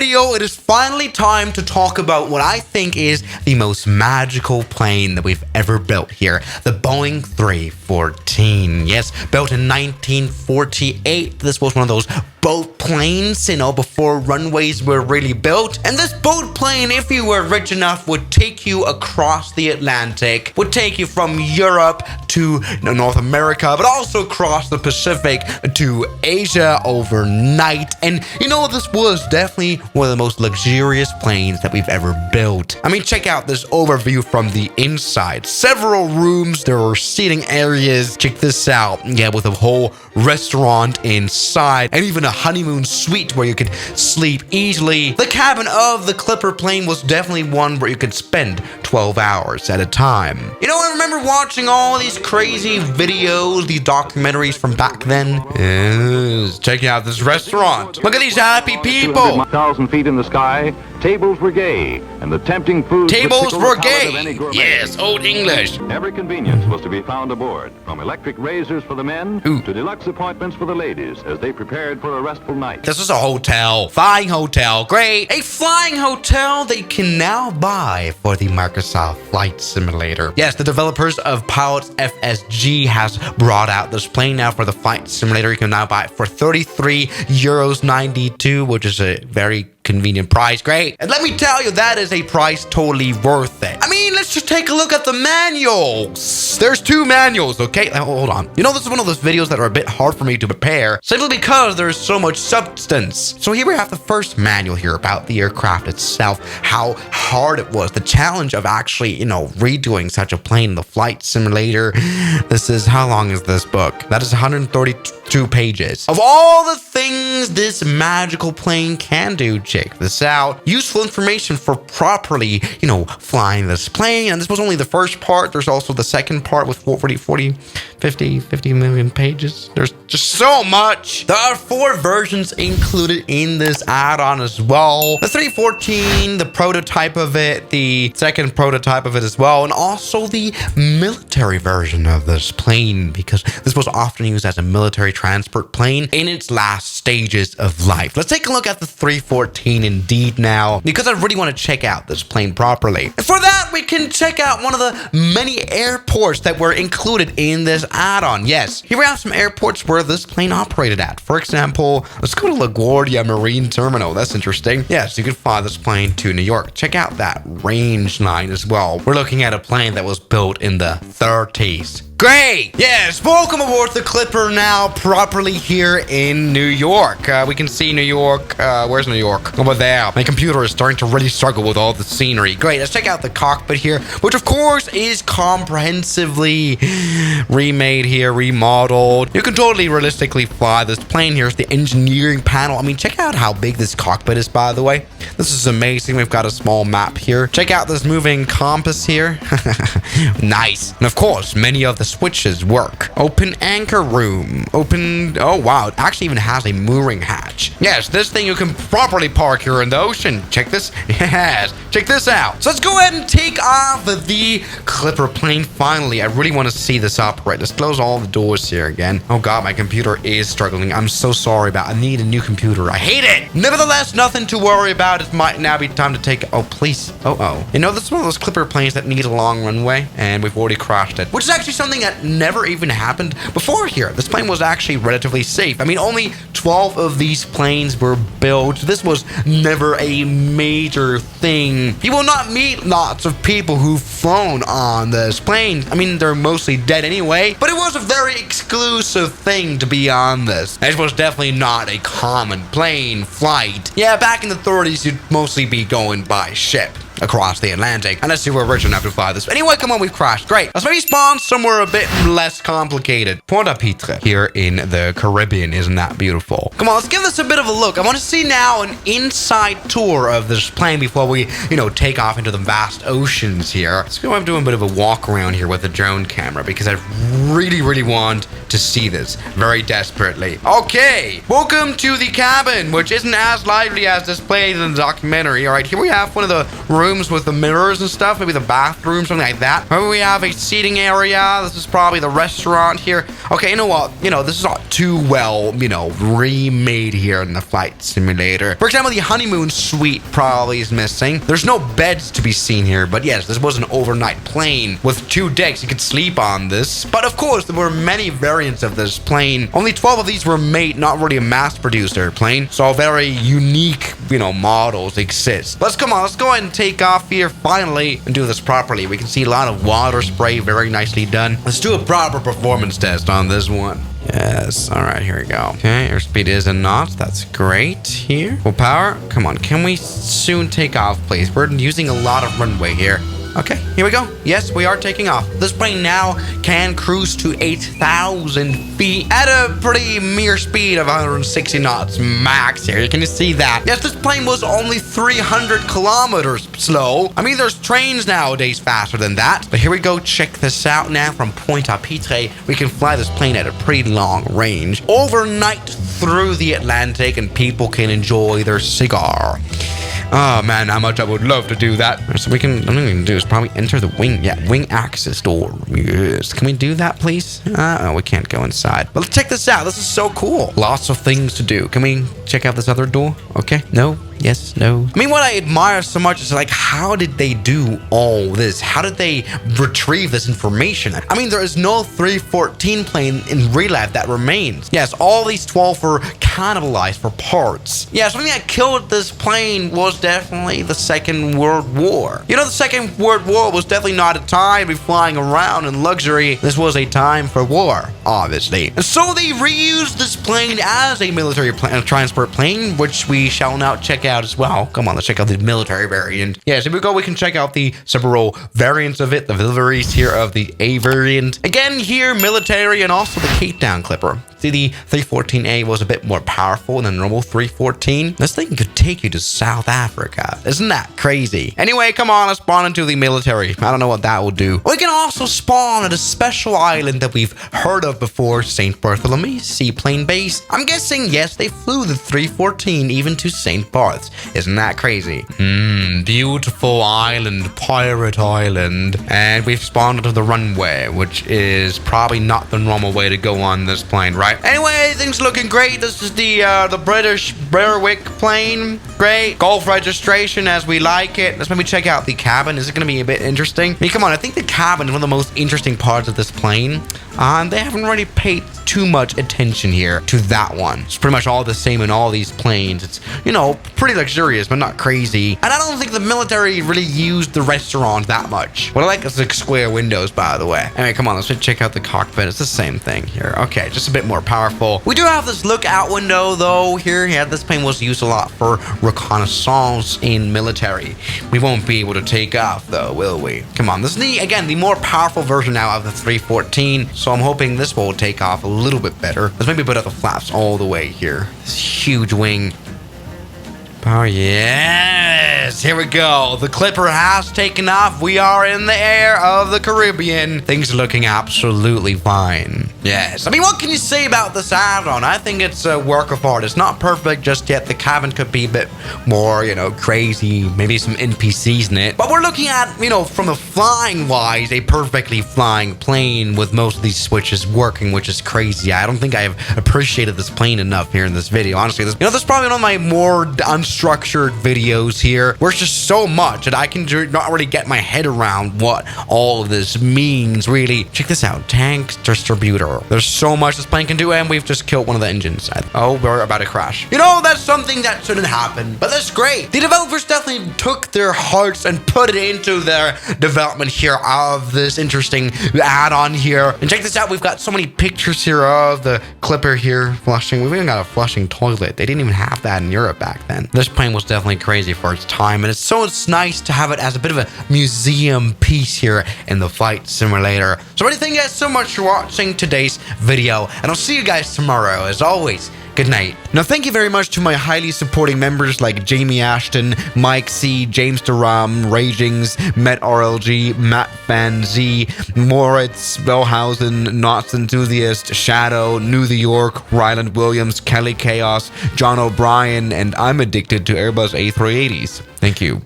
video, it is finally time to talk about what I think is the most magical plane that we've ever built here. The Boeing 314. Yes, built in 1948. This was one of those boat planes, before runways were really built. And this boat plane, if you were rich enough, would take you across the Atlantic, would take you from Europe to North America, but also across the Pacific to Asia overnight. And this was definitely one of the most luxurious planes that we've ever built. I mean, check out this overview from the inside. Several rooms, there were seating areas. Check this out. Yeah, with a whole restaurant inside and even a honeymoon suite where you could sleep easily. The cabin of the Clipper plane was definitely one where you could spend 12 hours at a time. I remember watching all these crazy videos, these documentaries from back then. Yes, check out this restaurant. Look at these happy people. 1,000 feet in the sky, tables were gay, and the tempting food. Tables were gay. Yes, old English. Every convenience was to be found aboard, from electric razors for the men to deluxe appointments for the ladies as they prepared for a restful night. This is a hotel. Flying hotel. Great. A flying hotel that you can now buy for the Microsoft Flight Simulator. Yes, the developers of Pilots FSG has brought out this plane now for the Flight Simulator. You can now buy it for €33.92, which is a very convenient price. Great. And let me tell you, that is a price totally worth it. I mean, let's just take a look at the manuals. There's 2 manuals, okay? Now, hold on. This is one of those videos that are a bit hard for me to prepare, simply because there's so much substance. So here we have the first manual here about the aircraft itself, how hard it was, the challenge of actually, redoing such a plane in the Flight Simulator. This is, how long is this book? That is 132 pages. Of all the things this magical plane can do, check this out. Useful information for properly, flying this plane. And this was only the first part. There's also the second part with 50 million pages. There's just so much. There are 4 versions included in this add-on as well. The 314, the prototype of it, the second prototype of it as well, and also the military version of this plane, because this was often used as a military transport plane in its last stages of life. Let's take a look at the 314 indeed now, because I really want to check out this plane properly. And for that, we can check out one of the many airports that were included in this add-on. Yes, here we have some airports where this plane operated at. For example, let's go to LaGuardia Marine Terminal. That's interesting. Yes, you can fly this plane to New York. Check out that range line as well. We're looking at a plane that was built in the 30s. Great! Yes, welcome aboard the Clipper now properly here in New York. We can see New York. Where's New York? Over there. My computer is starting to really struggle with all the scenery. Great, let's check out the cockpit here, which of course is comprehensively remade here, remodeled. You can totally realistically fly this plane. Here's the engineering panel. I mean, check out how big this cockpit is, by the way. This is amazing. We've got a small map here. Check out this moving compass here. Nice. And of course, many of the switches work. Open anchor room. Oh wow, it actually even has a mooring hatch. Yes, this thing you can properly park here in the ocean. Check this. Yes, check this out. So let's go ahead and take off the Clipper plane finally. I really want to see this operate. Let's close all the doors here again. Oh god, my computer is struggling. I'm so sorry about it. I need a new computer. I hate it. Nevertheless, nothing to worry about. It might now be time to take... Oh, please. This is one of those Clipper planes that need a long runway, and we've already crashed it, which is actually something that never even happened before here. This plane was actually relatively safe. I mean, only 12 of these planes were built. This was never a major thing. You will not meet lots of people who've flown on this plane. I mean, they're mostly dead anyway, but it was a very exclusive thing to be on this. It was definitely not a common plane flight. Yeah, back in the 30s, you'd mostly be going by ship across the Atlantic, unless you were rich enough to fly this. Anyway, come on, we've crashed. Great. Let's maybe spawn somewhere a bit less complicated. Pointe-à-Pitre here in the Caribbean. Isn't that beautiful? Come on, let's give this a bit of a look. I want to see now an inside tour of this plane before we, take off into the vast oceans here. Let's go. I'm doing a bit of a walk around here with the drone camera because I really, really want to see this very desperately. Okay, welcome to the cabin, which isn't as lively as displayed in the documentary. All right, here we have one of the rooms with the mirrors and stuff, maybe the bathroom, something like that. Maybe we have a seating area. This is probably the restaurant here. Okay, you know what? This is not too well, remade here in the flight simulator. For example, the honeymoon suite probably is missing. There's no beds to be seen here, but yes, this was an overnight plane with 2 decks. You could sleep on this. But of course, there were many variants of this plane. Only 12 of these were made, not really a mass-produced airplane. So very unique, models exist. Let's go ahead and take off here finally and do this properly. We can see a lot of water spray, very nicely done. Let's do a proper performance test on this one. Yes. All right, here we go. Okay, airspeed is in knots. That's great here. Full power. Come on. Can we soon take off, please? We're using a lot of runway here. Okay, here we go. Yes, we are taking off. This plane now can cruise to 8,000 feet at a pretty mere speed of 160 knots max here. Can you see that? Yes, this plane was only 300 kilometers slow. I mean, there's trains nowadays faster than that. But here we go. Check this out now from Pointe-à-Pitre. We can fly this plane at a pretty long range overnight through the Atlantic, and people can enjoy their cigar. Oh man, how much I would love to do that. So we can, all we can do is probably enter the wing. Yeah, wing access door. Yes. Can we do that, please? Oh, we can't go inside. But let's check this out. This is so cool. Lots of things to do. Can we check out this other door? Okay. No. Yes, no. I mean, what I admire so much is like, how did they do all this? How did they retrieve this information? I mean, there is no 314 plane in real life that remains. Yes, all these 12 were cannibalized for parts. Yeah, something that killed this plane was definitely the Second World War. The Second World War was definitely not a time to be flying around in luxury. This was a time for war, obviously. And so they reused this plane as a military transport plane, which we shall now check out as well. Come on, let's check out the military variant. Yes, here we go. We can check out the several variants of it, the liveries here of the A variant. Again, here, military and also the Cape Town Clipper. See, the 314A was a bit more powerful than the normal 314. This thing could take you to South Africa. Isn't that crazy? Anyway, come on, let's spawn into the military. I don't know what that will do. We can also spawn at a special island that we've heard of before, St. Bartholomew Seaplane Base. I'm guessing, yes, they flew the 314 even to St. Barth's. Isn't that crazy? Beautiful island, pirate island. And we've spawned onto the runway, which is probably not the normal way to go on this plane, right? Anyway, things looking great. This is the British Berwick plane. Great. Golf registration as we like it. Let's maybe check out the cabin. Is it going to be a bit interesting? I mean, come on. I think the cabin is one of the most interesting parts of this plane. And they haven't really paid too much attention here to that one. It's pretty much all the same in all these planes. It's, pretty luxurious, but not crazy. And I don't think the military really used the restaurant that much. What I like is the square windows, by the way. Anyway, come on, let's check out the cockpit. It's the same thing here. Okay, just a bit more powerful. We do have this lookout window, though, here. Yeah, this plane was used a lot for reconnaissance in military. We won't be able to take off, though, will we? Come on, this is, the more powerful version now of the 314. So I'm hoping this will take off a little bit better. Let's maybe put up the flaps all the way here. This huge wing. Oh, yes. Here we go. The Clipper has taken off. We are in the air of the Caribbean. Things are looking absolutely fine. Yes. I mean, what can you say about this add-on? I think it's a work of art. It's not perfect just yet. The cabin could be a bit more, crazy. Maybe some NPCs in it. But we're looking at, from the flying wise, a perfectly flying plane with most of these switches working, which is crazy. I don't think I have appreciated this plane enough here in this video. Honestly, this is probably one of my more unstructured videos here, where it's just so much that I can not really get my head around what all of this means, really. Check this out. Tank distributor. There's so much this plane can do, and we've just killed one of the engines. Oh, we're about to crash. That's something that shouldn't happen, but that's great. The developers definitely took their hearts and put it into their development here of this interesting add-on here. And check this out. We've got so many pictures here of the Clipper here flushing. We've even got a flushing toilet. They didn't even have that in Europe back then. This plane was definitely crazy for its time, and it's nice to have it as a bit of a museum piece here in the flight simulator. So thank you guys so much for watching today's video, and I'll see you guys tomorrow. As always, Good night. Now, thank you very much to my highly supporting members like Jamie Ashton, Mike C, James Duram, Ragings, Met RLG, Matt Van Z, Moritz, Bellhausen, Knots Enthusiast, Shadow, New York, Ryland Williams, Kelly Chaos, John O'Brien, and I'm addicted to Airbus A380s. Thank you.